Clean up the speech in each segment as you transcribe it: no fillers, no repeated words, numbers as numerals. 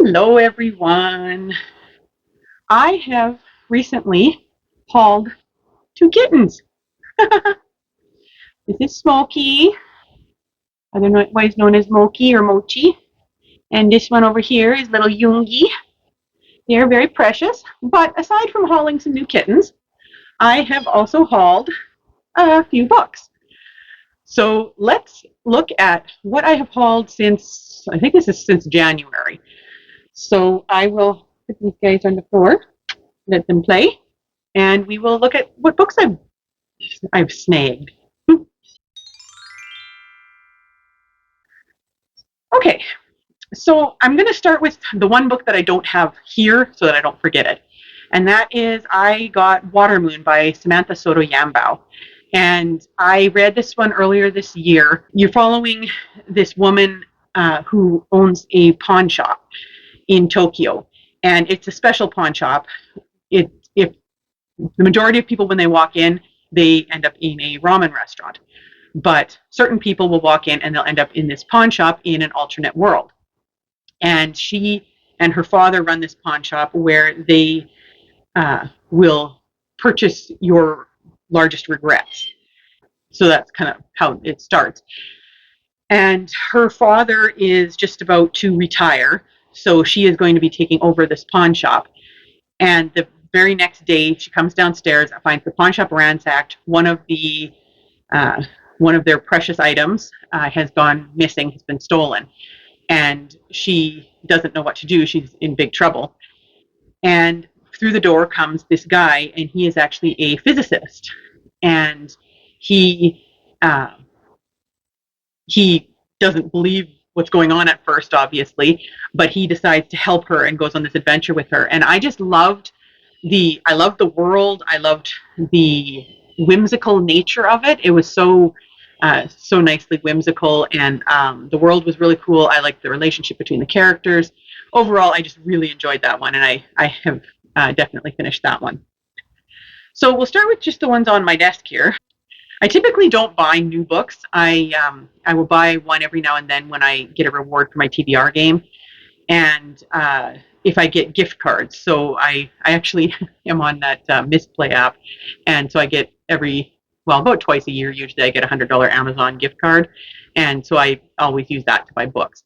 Hello, everyone. I have recently hauled two kittens. This is Smokey, otherwise known as Moki or Mochi, and this one over here is little Yoongi. They're very precious, but aside from hauling some new kittens, I have also hauled a few books. So let's look at what I have hauled since, I think this is since January. So I will put these guys on the floor, let them play, and we will look at what books I've snagged. Okay, so I'm going to start with the one book that I don't have here so that I don't forget it. And that is I got Watermoon by Samantha Soto Yambao. And I read this one earlier this year. You're following this woman who owns a pawn shop in Tokyo. And it's a special pawn shop. If the majority of people, when they walk in, they end up in a ramen restaurant. But certain people will walk in and they'll end up in this pawn shop in an alternate world. And she and her father run this pawn shop where they will purchase your largest regrets. So that's kind of how it starts. And her father is just about to retire. So she is going to be taking over this pawn shop. And the very next day, she comes downstairs and finds the pawn shop ransacked. One of their precious items has gone missing, has been stolen. And she doesn't know what to do. She's in big trouble. And through the door comes this guy, and he is actually a physicist. And he doesn't believe what's going on at first, obviously, but he decides to help her and goes on this adventure with her. And I just loved the world. I loved the whimsical nature of it. It was so nicely whimsical, and the world was really cool. I liked the relationship between the characters. Overall, I just really enjoyed that one, and I have definitely finished that one. So we'll start with just the ones on my desk here. I typically don't buy new books. I will buy one every now and then when I get a reward for my TBR game, and if I get gift cards. So I actually am on that Misplay app, and so I get about twice a year, usually I get a $100 Amazon gift card, and so I always use that to buy books.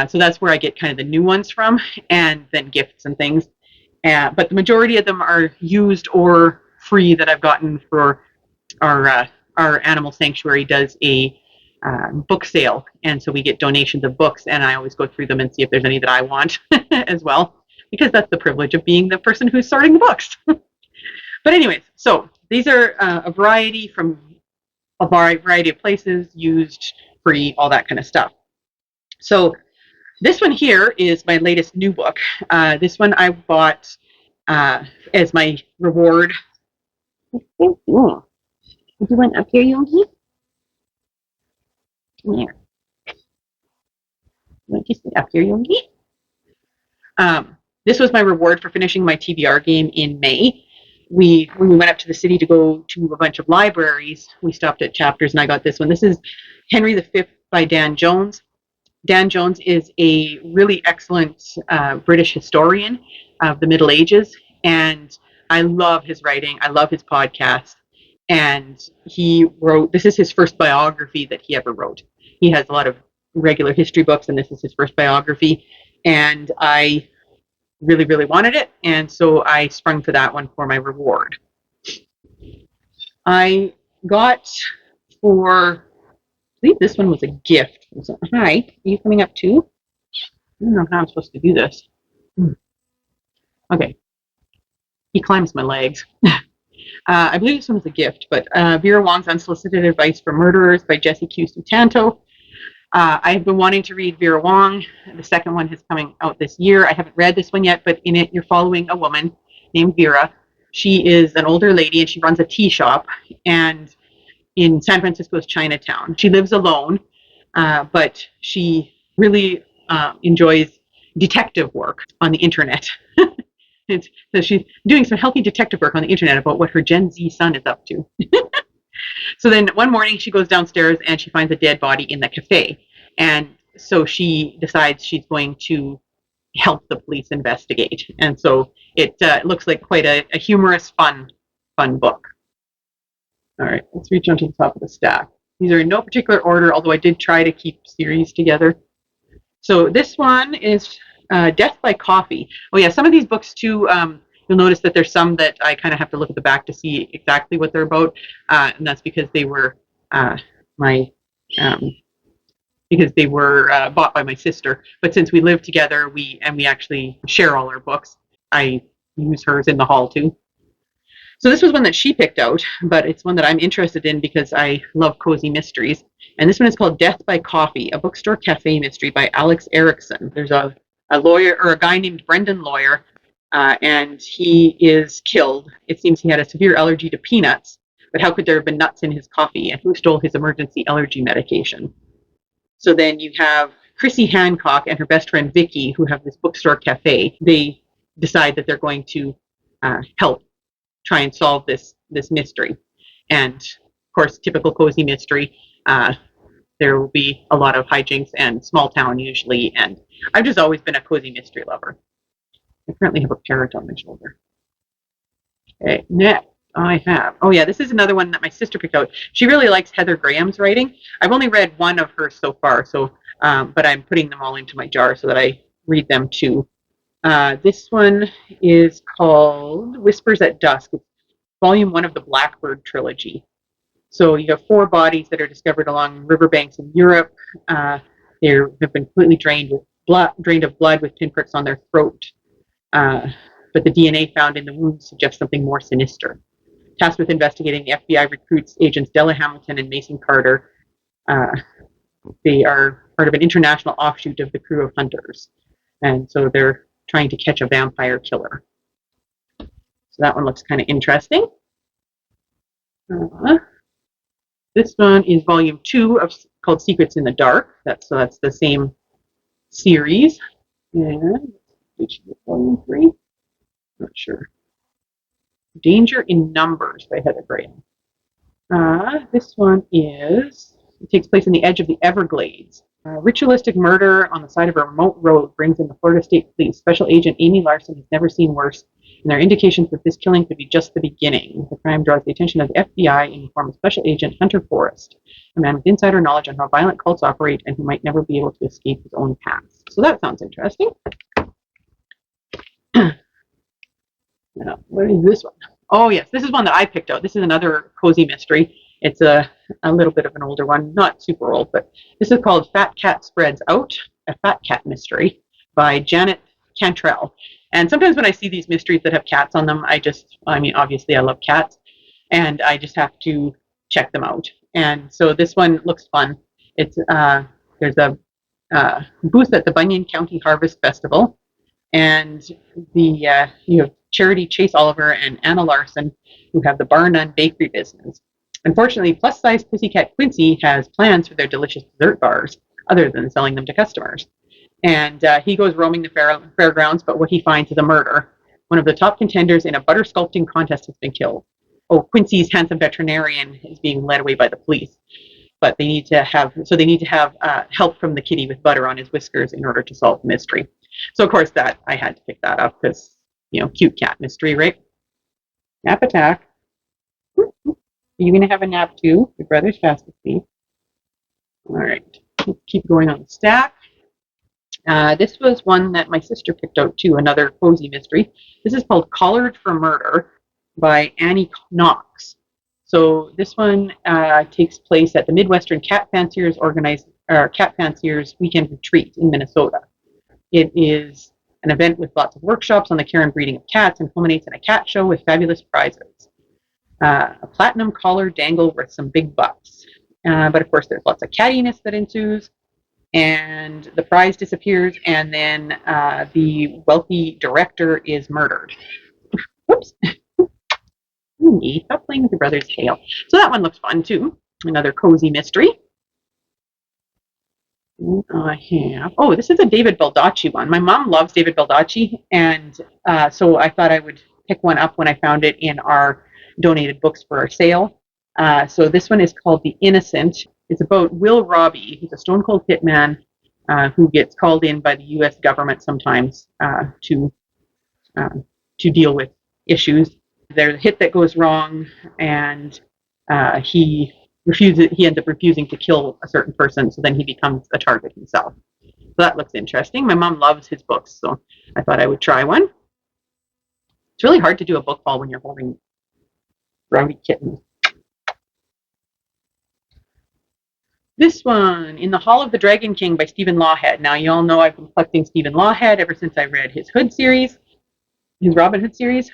So that's where I get kind of the new ones from, and then gifts and things. But the majority of them are used or free that I've gotten for our animal sanctuary does a book sale, and so we get donations of books, and I always go through them and see if there's any that I want as well, because that's the privilege of being the person who's sorting the books. But anyways, so these are a variety of places, used, free, all that kind of stuff. So this one here is my latest new book. This one I bought as my reward. Would you want up here, Yogi? Come here. You want to sit up here, Yogi? This was my reward for finishing my TBR game in May. When we went up to the city to go to a bunch of libraries, we stopped at Chapters, and I got this one. This is Henry V by Dan Jones. Dan Jones is a really excellent British historian of the Middle Ages, and I love his writing. I love his podcast. And this is his first biography that he ever wrote. He has a lot of regular history books, and this is his first biography. And I really, really wanted it, and so I sprung to that one for my reward. I got I believe this one was a gift. Hi, are you coming up too? I don't know how I'm supposed to do this. Okay. He climbs my legs. I believe this one was a gift, but Vera Wong's Unsolicited Advice for Murderers by Jesse Q. Sutanto. I've been wanting to read Vera Wong. The second one is coming out this year. I haven't read this one yet, but in it you're following a woman named Vera. She is an older lady, and she runs a tea shop and in San Francisco's Chinatown. She lives alone, but she really enjoys detective work on the internet. So she's doing some healthy detective work on the internet about what her Gen Z son is up to. So then one morning she goes downstairs and she finds a dead body in the cafe. And so she decides she's going to help the police investigate. And so it looks like quite a humorous, fun book. All right, let's reach onto the top of the stack. These are in no particular order, although I did try to keep series together. So this one is Death by Coffee. Oh yeah, some of these books too, you'll notice that there's some that I kind of have to look at the back to see exactly what they're about, and that's because they were my because they were bought by my sister. But since we live together, we actually share all our books. I use hers in the hall too. So this was one that she picked out, but it's one that I'm interested in because I love cozy mysteries. And this one is called Death by Coffee, a bookstore cafe mystery by Alex Erickson. There's a lawyer, or a guy named Brendan Lawyer, and he is killed. It seems he had a severe allergy to peanuts, but how could there have been nuts in his coffee? And who stole his emergency allergy medication? So then you have Chrissy Hancock and her best friend Vicky, who have this bookstore cafe. They decide that they're going to help try and solve this mystery. And of course, typical cozy mystery, there will be a lot of hijinks and small town usually. And I've just always been a cozy mystery lover. I currently have a parrot on my shoulder. Okay, next I have, oh yeah, this is another one that my sister picked out. She really likes Heather Graham's writing. I've only read one of hers so far, so but I'm putting them all into my jar so that I read them too. This one is called Whispers at Dusk. It's volume 1 of the Blackbird trilogy. So you have 4 bodies that are discovered along riverbanks in Europe. They have been completely drained of blood with pinpricks on their throat. But the DNA found in the wounds suggests something more sinister. Tasked with investigating, the FBI recruits agents Della Hamilton and Mason Carter. They are part of an international offshoot of the Crew of Hunters. And so they're trying to catch a vampire killer. So that one looks kind of interesting. This one is volume 2 called Secrets in the Dark. That's the same series. And which is volume 3? Not sure. Danger in Numbers by Heather Graham. This one it takes place on the edge of the Everglades. Ritualistic murder on the side of a remote road brings in the Florida State Police. Special Agent Amy Larson has never seen worse, and there are indications that this killing could be just the beginning. The crime draws the attention of the FBI in the form of Special Agent Hunter Forrest, a man with insider knowledge on how violent cults operate and who might never be able to escape his own past. So that sounds interesting. Now, what is this one? Oh yes, this is one that I picked out. This is another cozy mystery. It's a little bit of an older one, not super old, but this is called Fat Cat Spreads Out, a Fat Cat Mystery by Janet Cantrell. And sometimes when I see these mysteries that have cats on them, obviously I love cats, and I just have to check them out. And so this one looks fun. It's there's a booth at the Bunyan County Harvest Festival, and you have Charity Chase Oliver and Anna Larson, who have the Bar None Bakery business. Unfortunately, plus-size Pussycat Quincy has plans for their delicious dessert bars, other than selling them to customers. And he goes roaming the fairgrounds, but what he finds is a murder. One of the top contenders in a butter sculpting contest has been killed. Oh, Quincy's handsome veterinarian is being led away by the police. But they need to have help from the kitty with butter on his whiskers in order to solve the mystery. So, of course, that I had to pick that up because, cute cat mystery, right? Nap attack. Are you going to have a nap too? Your brother's fast asleep. All right. Let's keep going on the stack. This was one that my sister picked out too, another cozy mystery. This is called Collared for Murder by Annie Knox. So this one takes place at the Midwestern Cat Fanciers Weekend Retreat in Minnesota. It is an event with lots of workshops on the care and breeding of cats and culminates in a cat show with fabulous prizes. A platinum collar dangle worth some big bucks. But of course, there's lots of cattiness that ensues, and the prize disappears, and then the wealthy director is murdered. Whoops. Stop playing with your brother's tail. So that one looks fun too. Another cozy mystery. This is a David Baldacci one. My mom loves David Baldacci, and so I thought I would pick one up when I found it in our donated books for our sale. So this one is called The Innocent. It's about Will Robbie. He's a stone cold hitman who gets called in by the U.S. government sometimes uh, to deal with issues. There's a hit that goes wrong, and he refuses. He ends up refusing to kill a certain person, so then he becomes a target himself. So that looks interesting. My mom loves his books, so I thought I would try one. It's really hard to do a book haul when you're holding rowdy kittens. This one, In the Hall of the Dragon King by Stephen Lawhead. Now, you all know I've been collecting Stephen Lawhead ever since I read his Hood series, his Robin Hood series.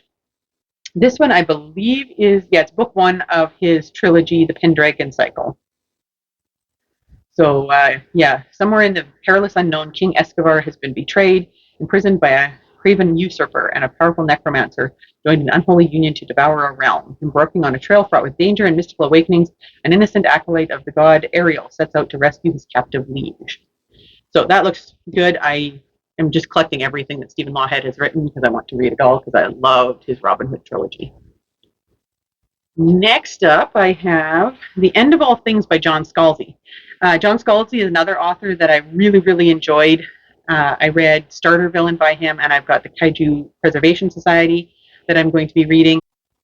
This one, I believe, it's book one of his trilogy, The Pendragon Cycle. So, somewhere in the perilous unknown, King Escobar has been betrayed, imprisoned by a craven usurper and a powerful necromancer, joined an unholy union to devour a realm. Embarking on a trail fraught with danger and mystical awakenings, an innocent acolyte of the god Ariel sets out to rescue his captive liege. So that looks good. I am just collecting everything that Stephen Lawhead has written because I want to read it all because I loved his Robin Hood trilogy. Next up, I have The End of All Things by John Scalzi. John Scalzi is another author that I really, really enjoyed. I read Starter Villain by him, and I've got the Kaiju Preservation Society that I'm going to be reading.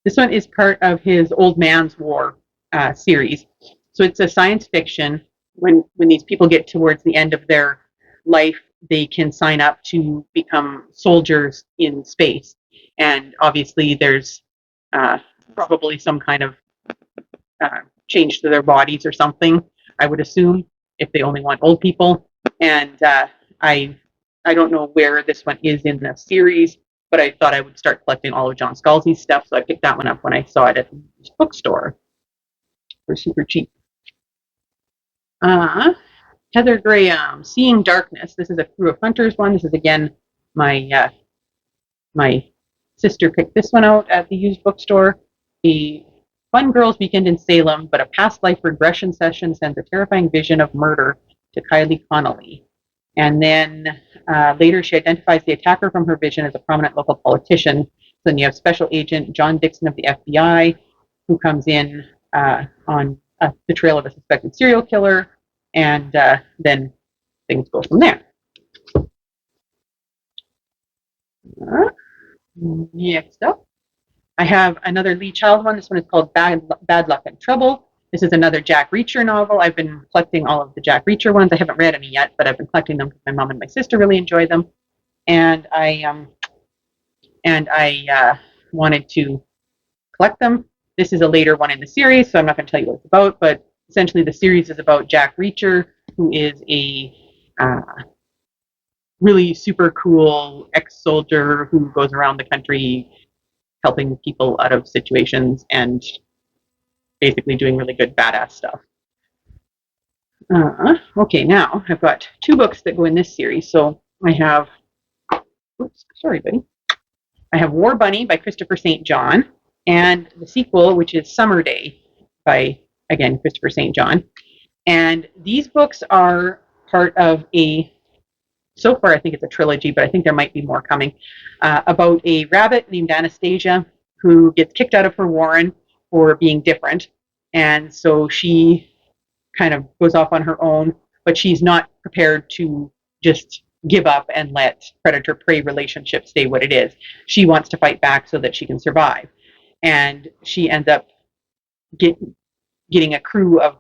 This one is part of his Old Man's War series. So it's a science fiction. When these people get towards the end of their life, they can sign up to become soldiers in space. And obviously there's probably some kind of change to their bodies or something, I would assume, if they only want old people. And I don't know where this one is in the series, but I thought I would start collecting all of John Scalzi's stuff, so I picked that one up when I saw it at the bookstore for super cheap. Heather Graham, Seeing Darkness. This is a Crew of Hunters one. This is, again, my sister picked this one out at the used bookstore. The fun girls weekend in Salem, but a past life regression session sends a terrifying vision of murder to Kylie Connolly. And then later she identifies the attacker from her vision as a prominent local politician. So then you have Special Agent John Dixon of the FBI, who comes in on the trail of a suspected serial killer, and then things go from there. Next up, I have another Lee Child one. This one is called Bad Luck and Trouble. This is another Jack Reacher novel. I've been collecting all of the Jack Reacher ones. I haven't read any yet, but I've been collecting them because my mom and my sister really enjoy them. And I wanted to collect them. This is a later one in the series, so I'm not going to tell you what it's about, but essentially the series is about Jack Reacher, who is a really super cool ex-soldier who goes around the country helping people out of situations and basically doing really good badass stuff. Okay, now I've got two books that go in this series. So I have, oops, sorry, buddy. I have War Bunny by Christopher St. John, and the sequel, which is Summer Day by, again, Christopher St. John. And these books are part of so far I think it's a trilogy, but I think there might be more coming, about a rabbit named Anastasia who gets kicked out of her warren for being different. And so she kind of goes off on her own, but she's not prepared to just give up and let predator-prey relationship stay what it is. She wants to fight back so that she can survive. And she ends up getting a crew of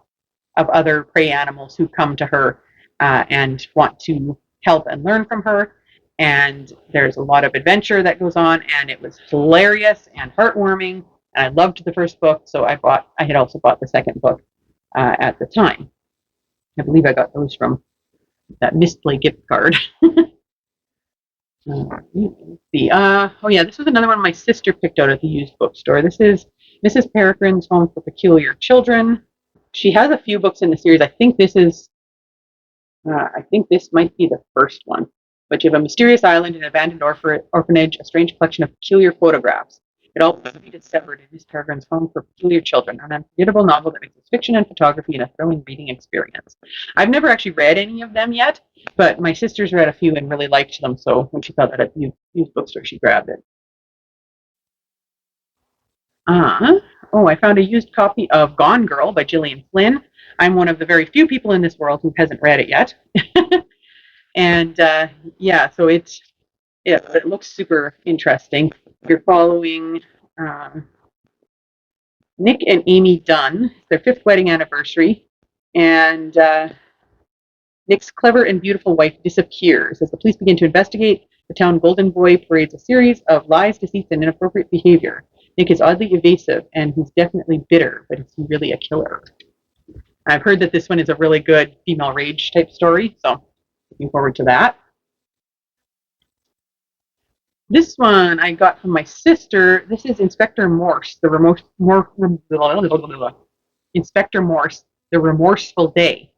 other prey animals who come to her and want to help and learn from her. And there's a lot of adventure that goes on, and it was hilarious and heartwarming. And I loved the first book, so I had also bought the second book at the time. I believe I got those from that Misplay gift card. Let's see. This was another one my sister picked out at the used bookstore. This is Mrs. Peregrine's Home for Peculiar Children. She has a few books in the series. I think this might be the first one. But you have a mysterious island, an abandoned orphanage, a strange collection of peculiar photographs. It all must be discovered in Miss Peregrine's Home for Peculiar Children, an unforgettable novel that mixes fiction and photography in a thrilling reading experience. I've never actually read any of them yet, but my sister's read a few and really liked them, so when she saw that at the used bookstore, she grabbed it. I found a used copy of Gone Girl by Gillian Flynn. I'm one of the very few people in this world who hasn't read it yet. And yeah, so it looks super interesting. You're following Nick and Amy Dunn. It's their 5th wedding anniversary, and Nick's clever and beautiful wife disappears. As the police begin to investigate, the town golden boy parades a series of lies, deceits, and inappropriate behavior. Nick is oddly evasive, and he's definitely bitter, but is he really a killer? I've heard that this one is a really good female rage type story, so looking forward to that. This one I got from my sister. This is Inspector Morse, Inspector Morse, The Remorseful Day.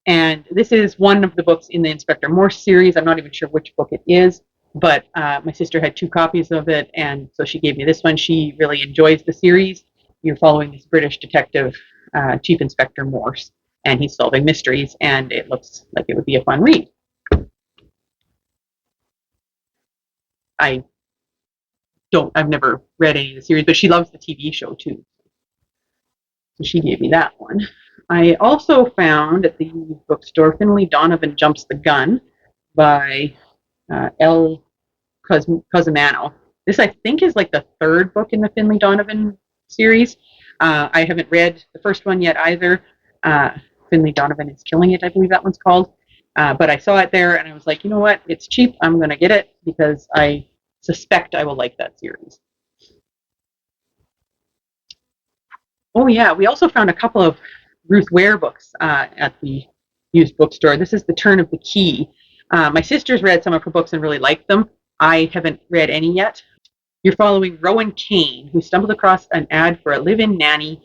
And this is one of the books in the Inspector Morse series. I'm not even sure which book it is, but my sister had 2 copies of it, and so she gave me this one. She really enjoys the series. You're following this British detective, Chief Inspector Morse, and he's solving mysteries, and it looks like it would be a fun read. I've never read any of the series, but she loves the TV show too. So she gave me that one. I also found at the bookstore Finlay Donovan Jumps the Gun by L. Cosimano. This, I think, is like the 3rd book in the Finlay Donovan series. I haven't read the first one yet either. Finlay Donovan is Killing It, I believe that one's called. But I saw it there and I was like, you know what? It's cheap. I'm going to get it because I suspect I will like that series. Oh yeah, we also found a couple of Ruth Ware books at the used bookstore. This is The Turn of the Key. My sister's read some of her books and really liked them. I haven't read any yet. You're following Rowan Kane, who stumbled across an ad for a live-in nanny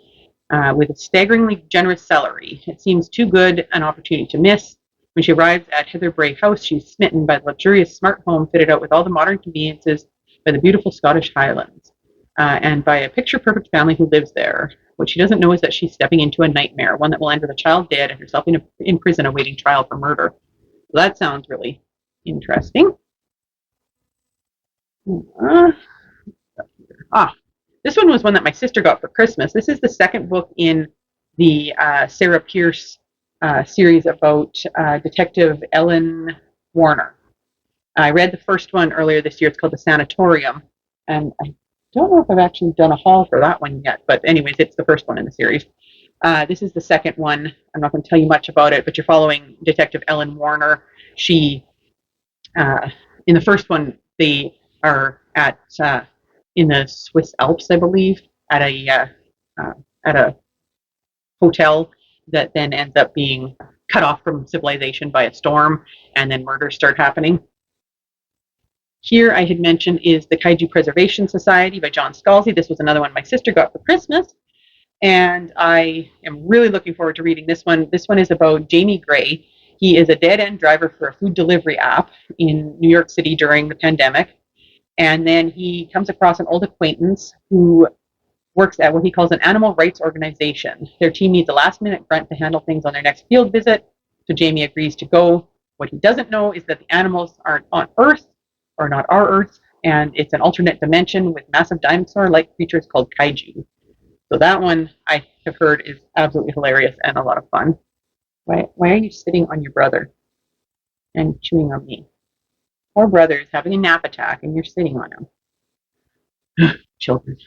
with a staggeringly generous salary. It seems too good an opportunity to miss. When she arrives at Heather Bray House, she's smitten by the luxurious smart home fitted out with all the modern conveniences by the beautiful Scottish Highlands and by a picture-perfect family who lives there. What she doesn't know is that she's stepping into a nightmare, one that will end with a child dead and herself in prison awaiting trial for murder. So that sounds really interesting. This one was one that my sister got for Christmas. This is the 2nd book in the Sarah Pierce series about Detective Ellen Warner. I read the first one earlier this year. It's called The Sanatorium, and I don't know if I've actually done a haul for that one yet, but anyways, it's the first one in the series. This is the 2nd one. I'm not going to tell you much about it, but you're following Detective Ellen Warner. She, in the first one, they are at in the Swiss Alps, I believe, at a hotel that then ends up being cut off from civilization by a storm, and then murders start happening. Here I had mentioned is the Kaiju Preservation Society by John Scalzi. This was another one my sister got for Christmas, and I am really looking forward to reading this one. This one is about Jamie Gray. He is a dead-end driver for a food delivery app in New York City during the pandemic, and then he comes across an old acquaintance who works at what he calls an animal rights organization. Their team needs a last-minute grunt to handle things on their next field visit, so Jamie agrees to go. What he doesn't know is that the animals aren't on Earth, or not our Earth, and it's an alternate dimension with massive dinosaur-like creatures called kaiju. So that one I have heard is absolutely hilarious and a lot of fun. Why are you sitting on your brother and chewing on me? Poor brother is having a nap attack and you're sitting on him. Children.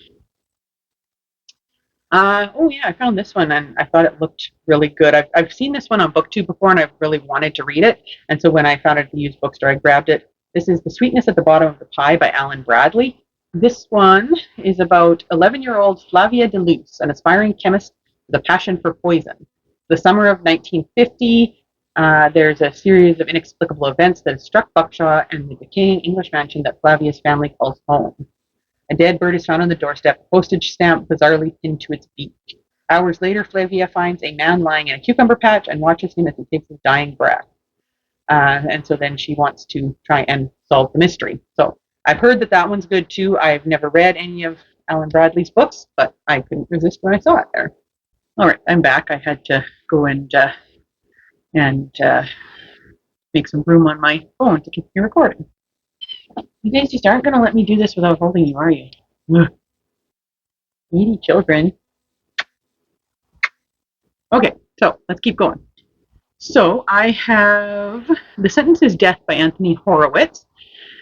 Oh yeah, I found this one and I thought it looked really good. I've seen this one on BookTube before and I've really wanted to read it. And so when I found it at the used bookstore, I grabbed it. This is The Sweetness at the Bottom of the Pie by Alan Bradley. This one is about 11-year-old Flavia DeLuce, an aspiring chemist with a passion for poison. The summer of 1950, there's a series of inexplicable events that have struck Buckshaw and the decaying English mansion that Flavia's family calls home. A dead bird is found on the doorstep, a postage stamp bizarrely pinned to its beak. Hours later, Flavia finds a man lying in a cucumber patch and watches him as he takes his dying breath. And so then she wants to try and solve the mystery. So I've heard that that one's good too. I've never read any of Alan Bradley's books, but I couldn't resist when I saw it there. All right, I'm back. I had to go and make some room on my phone to keep you recording. You guys just aren't going to let me do this without holding you, are you? Needy children. Okay, so let's keep going. So I have The Sentence is Death by Anthony Horowitz.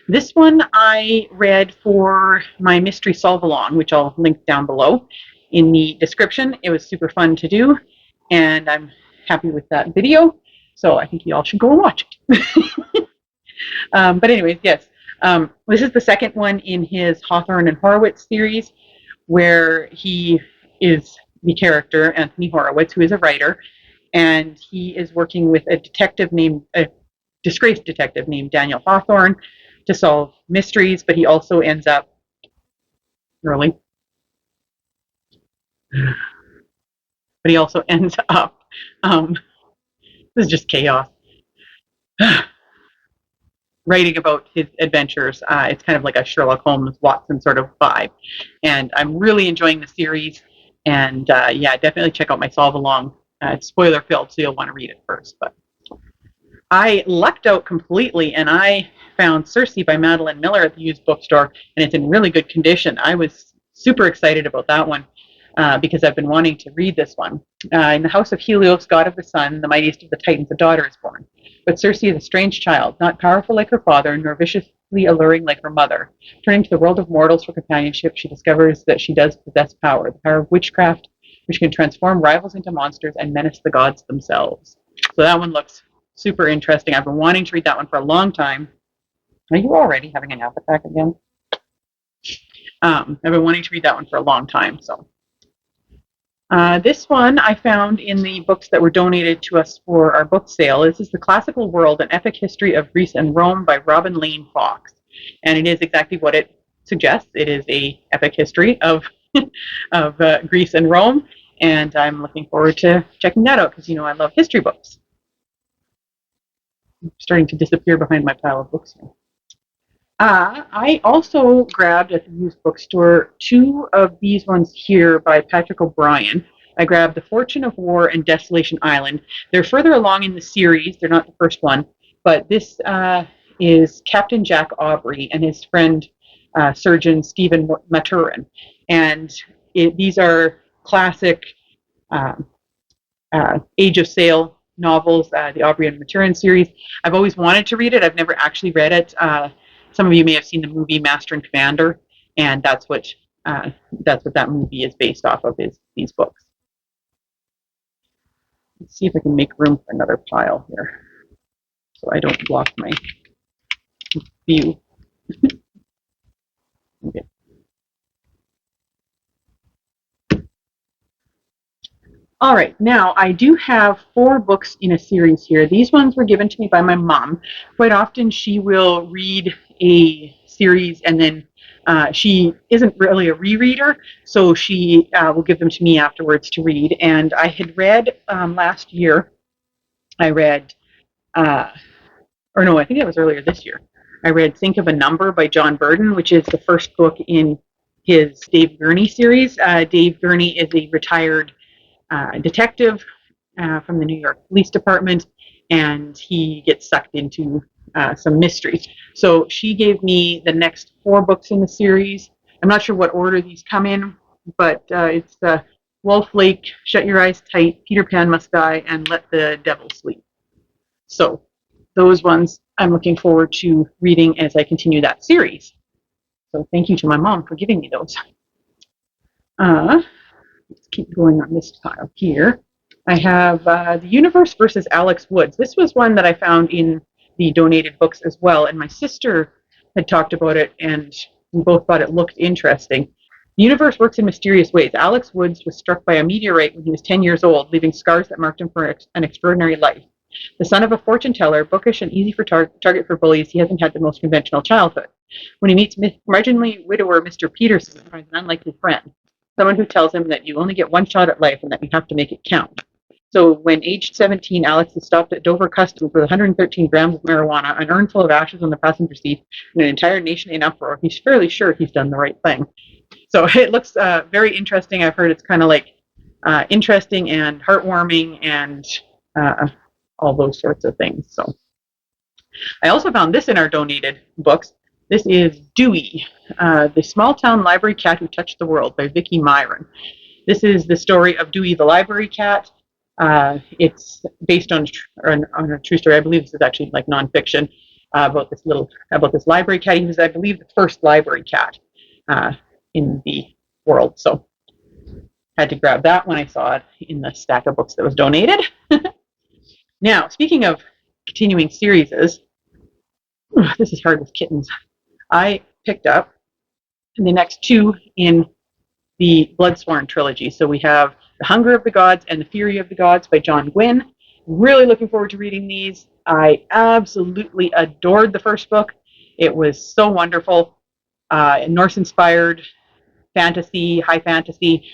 This one I read for my mystery solve along, which I'll link down below in the description. It was super fun to do, and I'm happy with that video. So I think you all should go and watch it. But anyways, yes, this is the second one in his Hawthorne and Horowitz series, where he is the character Anthony Horowitz, who is a writer, and he is working with a disgraced detective named Daniel Hawthorne to solve mysteries, but he also ends up early. But he also ends up, this is just chaos, writing about his adventures. It's kind of like a Sherlock Holmes, Watson sort of vibe. And I'm really enjoying the series. And yeah, definitely check out my solve along. It's spoiler filled, so you'll want to read it first. But I lucked out completely, and I found Circe by Madeline Miller at the used bookstore, and it's in really good condition. I was super excited about that one because I've been wanting to read this one. In the house of Helios, god of the sun, the mightiest of the Titans, a daughter is born. But Circe is a strange child, not powerful like her father, nor viciously alluring like her mother. Turning to the world of mortals for companionship, she discovers that she does possess power, the power of witchcraft, which can transform rivals into monsters and menace the gods themselves. So that one looks super interesting. I've been wanting to read that one for a long time. Are you already having an nap attack again? I've been wanting to read that one for a long time. So this one I found in the books that were donated to us for our book sale. This is The Classical World, An Epic History of Greece and Rome by Robin Lane Fox. And it is exactly what it suggests. It is an epic history of, of Greece and Rome. And I'm looking forward to checking that out because, you know, I love history books. I'm starting to disappear behind my pile of books here. I also grabbed at the used bookstore two of these ones here by Patrick O'Brien. I grabbed The Fortune of War and Desolation Island. They're further along in the series. They're not the first one, but this is Captain Jack Aubrey and his friend Surgeon Stephen Maturin. And these are classic Age of Sail novels, the Aubrey and Maturin series. I've always wanted to read it. I've never actually read it. Some of you may have seen the movie Master and Commander, and that's what that movie is based off of, is these books. Let's see if I can make room for another pile here so I don't block my view. Okay. All right, now I do have 4 books in a series here. These ones were given to me by my mom. Quite often she will read a series and then she isn't really a rereader, so she will give them to me afterwards to read. And I had read last year, I read, or no, I think it was earlier this year, I read Think of a Number by John Burden, which is the first book in his Dave Gurney series. Dave Gurney is a retired detective from the New York Police Department, and he gets sucked into some mysteries. So she gave me the next 4 books in the series. I'm not sure what order these come in, but it's Wolf Lake, Shut Your Eyes Tight, Peter Pan Must Die, and Let the Devil Sleep. So those ones I'm looking forward to reading as I continue that series. So thank you to my mom for giving me those. Let's keep going on this pile here. I have The Universe versus Alex Woods. This was one that I found in the donated books as well, and my sister had talked about it, and we both thought it looked interesting. The universe works in mysterious ways. Alex Woods was struck by a meteorite when he was 10 years old, leaving scars that marked him for an extraordinary life. The son of a fortune teller, bookish and easy for target for bullies, he hasn't had the most conventional childhood. When he meets marginally widower Mr. Peterson, he finds an unlikely friend, someone who tells him that you only get one shot at life and that you have to make it count. So when aged 17, Alex is stopped at Dover Customs with 113 grams of marijuana, an urn full of ashes on the passenger seat, and an entire nation in uproar, he's fairly sure he's done the right thing. So it looks very interesting. I've heard it's kind of like interesting and heartwarming and all those sorts of things. So I also found this in our donated books. This is Dewey, the small town library cat who touched the world by Vicki Myron. This is the story of Dewey the library cat. It's based on a true story. I believe this is actually like nonfiction about this library cat. He was, I believe, the first library cat in the world. So had to grab that when I saw it in the stack of books that was donated. Now, speaking of continuing series, this is hard with kittens. I picked up the next two in the Bloodsworn trilogy. So we have The Hunger of the Gods and The Fury of the Gods by John Gwynne. Really looking forward to reading these. I absolutely adored the first book. It was so wonderful. Norse-inspired fantasy, high fantasy,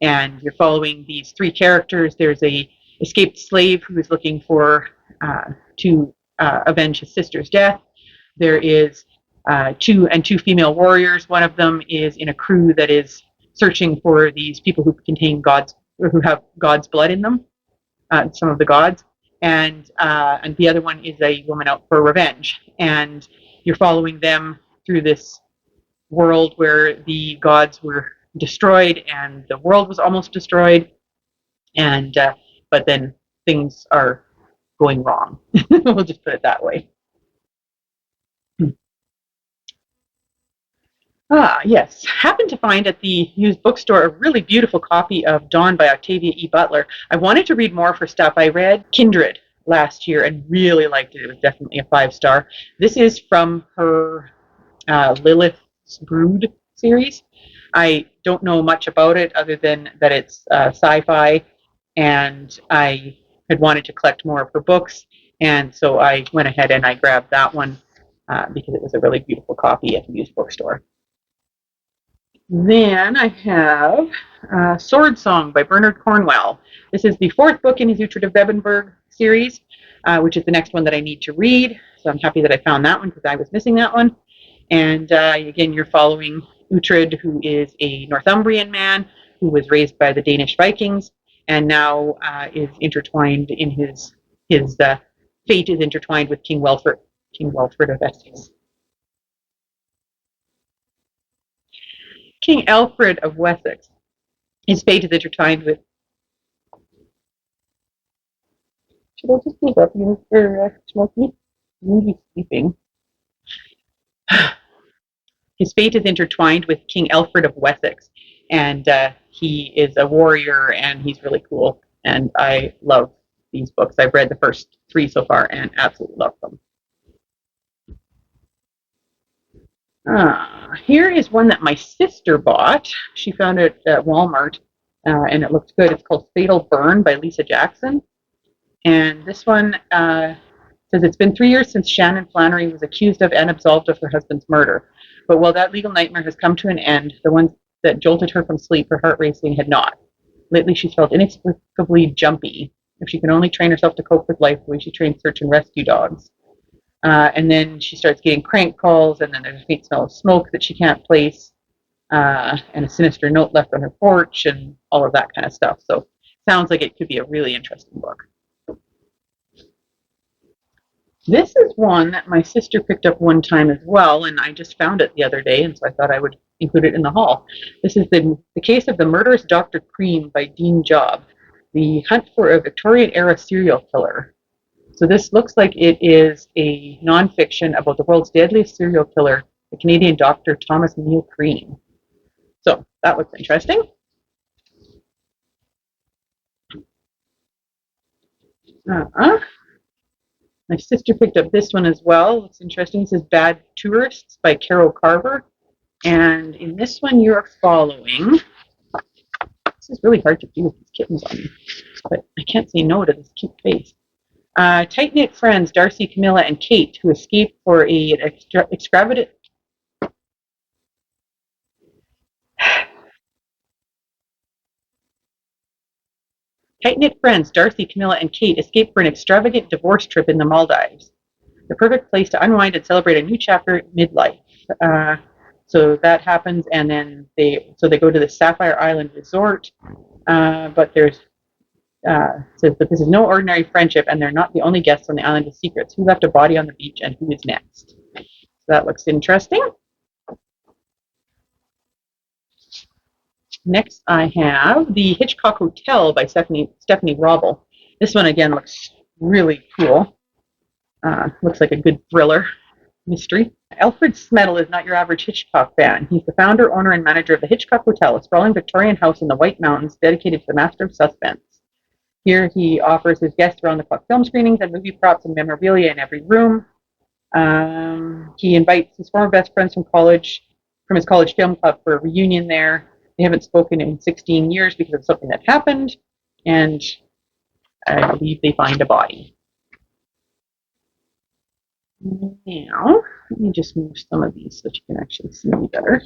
and you're following these three characters. There's a escaped slave who is looking for to avenge his sister's death. There is two female warriors. One of them is in a crew that is searching for these people who contain gods, or who have God's blood in them, some of the gods, and the other one is a woman out for revenge. And you're following them through this world where the gods were destroyed and the world was almost destroyed, and but then things are going wrong. We'll just put it that way. Yes. Happened to find at the used bookstore a really beautiful copy of Dawn by Octavia E. Butler. I wanted to read more of her stuff. I read Kindred last year and really liked it. It was definitely a 5-star. This is from her Lilith's Brood series. I don't know much about it other than that it's sci-fi, and I had wanted to collect more of her books, and so I went ahead and I grabbed that one because it was a really beautiful copy at the used bookstore. Then I have Sword Song by Bernard Cornwell. This is the 4th book in his Uhtred of Bebbanburg series, which is the next one that I need to read. So I'm happy that I found that one because I was missing that one. And again, you're following Uhtred, who is a Northumbrian man who was raised by the Danish Vikings and now is intertwined in his fate is intertwined with King Welfred of Essex. King Alfred of Wessex. His fate is intertwined with. Should I just move up for Smokey? Maybe sleeping. His fate is intertwined with King Alfred of Wessex, and he is a warrior, and he's really cool. And I love these books. I've read the first 3 so far, and absolutely love them. Here is one that my sister bought. She found it at Walmart, and it looked good. It's called Fatal Burn by Lisa Jackson. And this one says it's been 3 years since Shannon Flannery was accused of and absolved of her husband's murder. But while that legal nightmare has come to an end, the ones that jolted her from sleep, her heart racing, had not. Lately, she's felt inexplicably jumpy. If she can only train herself to cope with life the way she trained search and rescue dogs. And then she starts getting crank calls, and then there's a faint smell of smoke that she can't place, and a sinister note left on her porch, and all of that kind of stuff. So sounds like it could be a really interesting book. This is one that my sister picked up one time as well, and I just found it the other day, and so I thought I would include it in the haul. This is the Case of the Murderous Dr. Cream by Dean Job, the hunt for a Victorian-era serial killer. So this looks like it is a nonfiction about the world's deadliest serial killer, the Canadian doctor Thomas Neil Cream. So that looks interesting. My sister picked up this one as well. Looks interesting. It says Bad Tourists by Carol Carver. And in this one, you're following. This is really hard to do with these kittens on me, but I can't say no to this cute face. Tight-knit friends Darcy, Camilla, and Kate, who escape for an extravagant. Tight-knit friends Darcy, Camilla, and Kate escape for an extravagant divorce trip in the Maldives. The perfect place to unwind and celebrate a new chapter at midlife. So that happens, and then they go to the Sapphire Island Resort, but there's says, but this is no ordinary friendship, and they're not the only guests on the island with secrets. Who left a body on the beach, and who is next? So that looks interesting. Next, I have The Hitchcock Hotel by Stephanie Robel. This one, again, looks really cool. Looks like a good thriller mystery. Alfred Smedell is not your average Hitchcock fan. He's the founder, owner, and manager of the Hitchcock Hotel, a sprawling Victorian house in the White Mountains dedicated to the master of suspense. Here he offers his guests around-the-clock film screenings and movie props and memorabilia in every room. He invites his former best friends from his college film club for a reunion there. They haven't spoken in 16 years because of something that happened, and I believe they find a body. Now, let me just move some of these so that you can actually see me better.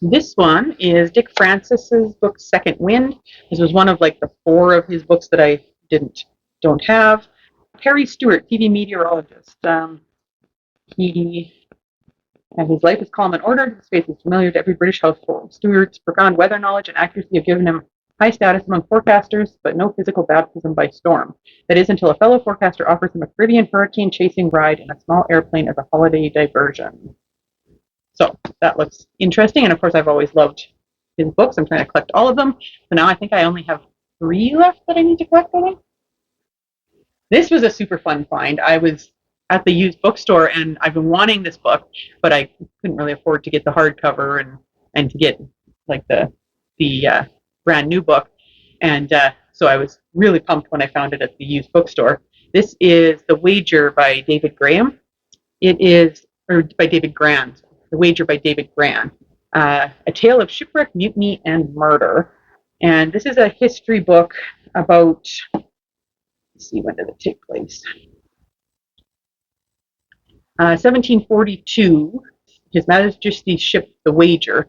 This one is Dick Francis's book Second Wind. This was one of like the 4 of his books that I don't have. Perry Stewart, TV meteorologist. His life is calm and ordered. His face is familiar to every British household. Stewart's profound weather knowledge and accuracy have given him high status among forecasters, but no physical baptism by storm. That is until a fellow forecaster offers him a Caribbean hurricane-chasing ride in a small airplane as a holiday diversion. So that looks interesting, and of course I've always loved his books. I'm trying to collect all of them. So now I think I only have 3 left that I need to collect, I think. This was a super fun find. I was at the used bookstore, and I've been wanting this book, but I couldn't really afford to get the hardcover and to get like the brand new book. And so I was really pumped when I found it at the used bookstore. This is The Wager by David Graham. Or by David Gran. The Wager by David Gran. A tale of shipwreck, mutiny, and murder. And this is a history book about, let's see, when did it take place? 1742. His Majesty's ship, the Wager,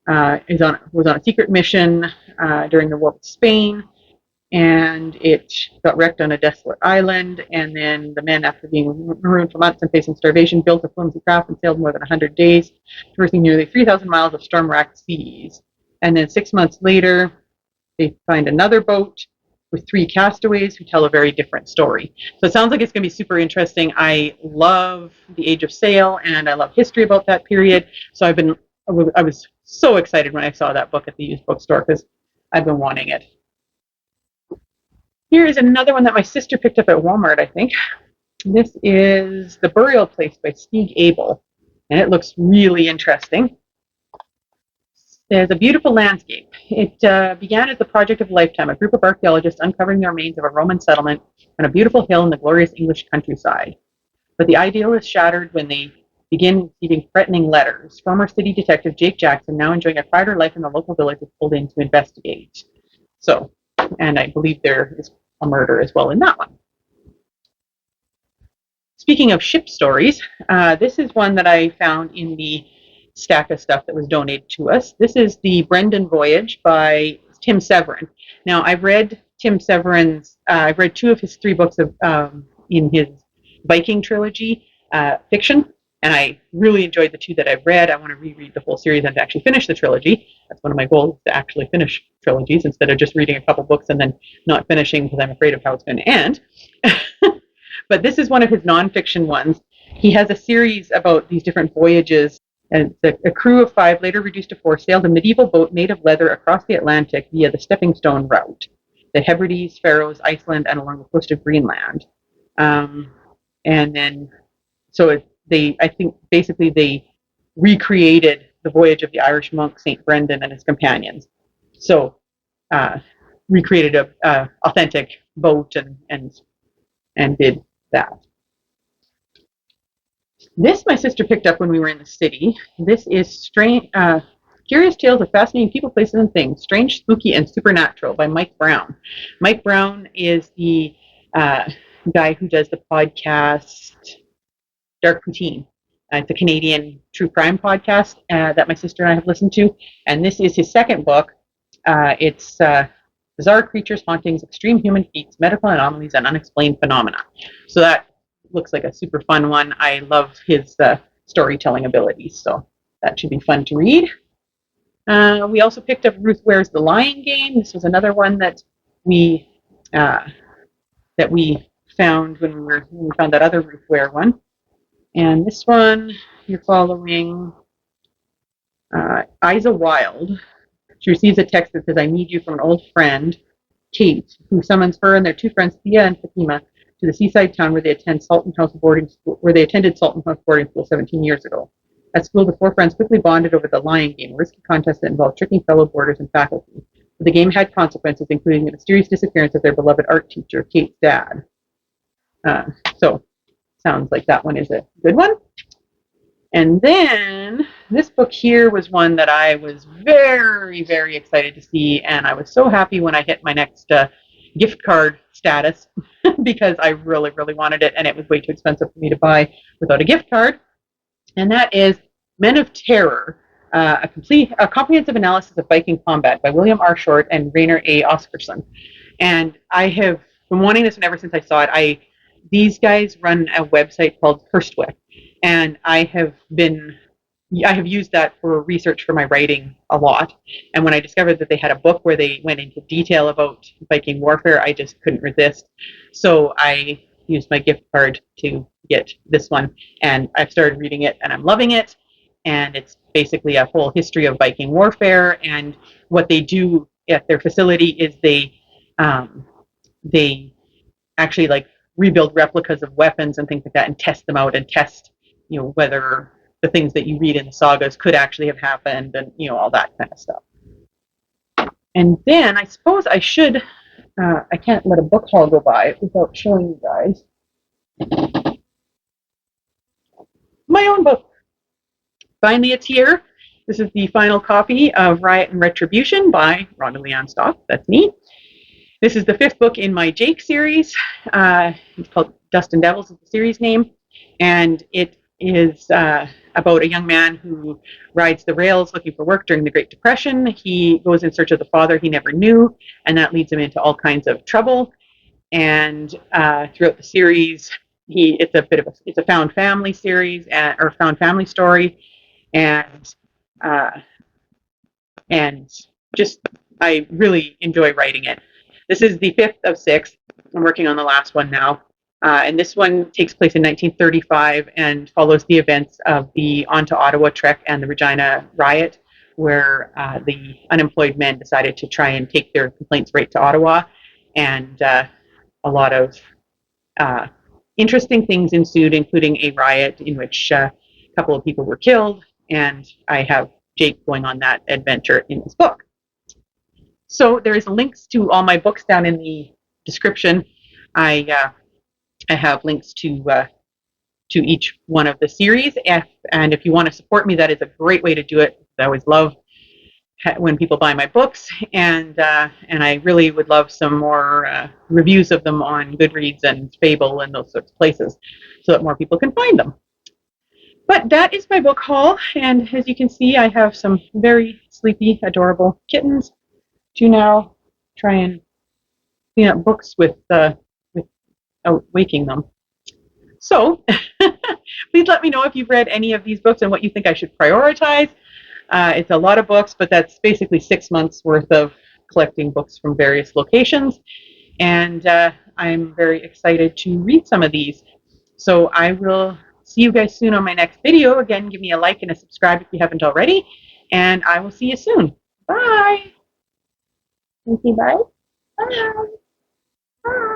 was on a secret mission during the war with Spain, and it got wrecked on a desolate island. And then the men, after being marooned for months and facing starvation, built a flimsy craft and sailed more than 100 days, traversing nearly 3,000 miles of storm-racked seas. And then 6 months later, they find another boat with 3 castaways who tell a very different story. So it sounds like it's going to be super interesting. I love the Age of Sail, and I love history about that period. So I was so excited when I saw that book at the used bookstore because I've been wanting it. Here is another one that my sister picked up at Walmart, I think. This is The Burial Place by Stieg Abel, and it looks really interesting. There's a beautiful landscape. It began as the project of a lifetime, a group of archaeologists uncovering the remains of a Roman settlement on a beautiful hill in the glorious English countryside. But the ideal is shattered when they begin receiving threatening letters. Former city detective Jake Jackson, now enjoying a quieter life in the local village, is pulled in to investigate. So, and I believe there is a murder as well in that one. Speaking of ship stories, this is one that I found in the stack of stuff that was donated to us. This is The Brendan Voyage by Tim Severin. Now, I've read Tim Severin's, I've read 2 of his 3 books in his Viking trilogy, fiction, and I really enjoyed the 2 that I've read. I want to reread the whole series and to actually finish the trilogy. That's one of my goals, to actually finish trilogies instead of just reading a couple books and then not finishing because I'm afraid of how it's going to end. But this is one of his nonfiction ones. He has a series about these different voyages. And a crew of 5, later reduced to 4, sailed a medieval boat made of leather across the Atlantic via the Stepping Stone route, the Hebrides, Faroes, Iceland, and along the coast of Greenland. And then, so I think basically they recreated the voyage of the Irish monk St. Brendan and his companions. So recreated a authentic boat and did that. This my sister picked up when we were in the city. This is Curious Tales of Fascinating People, Places, and Things, Strange, Spooky, and Supernatural by Mike Brown. Mike Brown is the guy who does the podcast Dark Poutine. It's a Canadian true crime podcast that my sister and I have listened to. And this is his second book. It's Bizarre Creatures, Hauntings, Extreme Human Feats, Medical Anomalies, and Unexplained Phenomena. So that looks like a super fun one. I love his storytelling abilities, so that should be fun to read. We also picked up Ruth Ware's The Lying Game. This was another one that we found when we found that other Ruth Ware one. And this one, you're following Isa Wilde. She receives a text that says, "I need you," from an old friend, Kate, who summons her and their two friends, Thea and Fatima, to the seaside town where they attended Salton House boarding school 17 years ago. At school, the four friends quickly bonded over the Lion Game, a risky contest that involved tricking fellow boarders and faculty. But the game had consequences, including the mysterious disappearance of their beloved art teacher, Kate's dad. So, sounds like that one is a good one. And then this book here was one that I was very, very excited to see, and I was so happy when I hit my next gift card status because I really, really wanted it, and it was way too expensive for me to buy without a gift card. And that is Men of Terror, a comprehensive analysis of Viking combat by William R. Short and Rainer A. Oscarsson. And I have been wanting this one ever since I saw it. These guys run a website called Firstwick, and I have used that for research for my writing a lot. And when I discovered that they had a book where they went into detail about Viking warfare, I just couldn't resist. So I used my gift card to get this one, and I've started reading it, and I'm loving it. And it's basically a whole history of Viking warfare. And what they do at their facility is they actually like rebuild replicas of weapons and things like that, and test them out and test, whether the things that you read in the sagas could actually have happened, and all that kind of stuff. And then I suppose I should. I can't let a book haul go by without showing you guys my own book. Finally, it's here. This is the final copy of Riot and Retribution by Rhonda Leanne Stock. That's me. This is the 5th book in my Jake series. It's called Dust and Devils is the series name. And it is about a young man who rides the rails looking for work during the Great Depression. He goes in search of the father he never knew, and that leads him into all kinds of trouble. And throughout the series, it's a found family series, or found family story. And just I really enjoy writing it. This is the 5th of 6. I'm working on the last one now. And this one takes place in 1935 and follows the events of the On to Ottawa trek and the Regina riot, where the unemployed men decided to try and take their complaints right to Ottawa. And a lot of interesting things ensued, including a riot in which a couple of people were killed. And I have Jake going on that adventure in this book. So there's links to all my books down in the description. I have links to each one of the series. And if you want to support me, that is a great way to do it. I always love when people buy my books, and I really would love some more reviews of them on Goodreads and Fable and those sorts of places, so that more people can find them. But that is my book haul, and as you can see, I have some very sleepy, adorable kittens to now try and clean up books without waking them. So please let me know if you've read any of these books and what you think I should prioritize. It's a lot of books, but that's basically 6 months worth of collecting books from various locations. And I'm very excited to read some of these. So I will see you guys soon on my next video. Again, give me a like and a subscribe if you haven't already. And I will see you soon. Bye. Thank you, bye. Bye. Bye.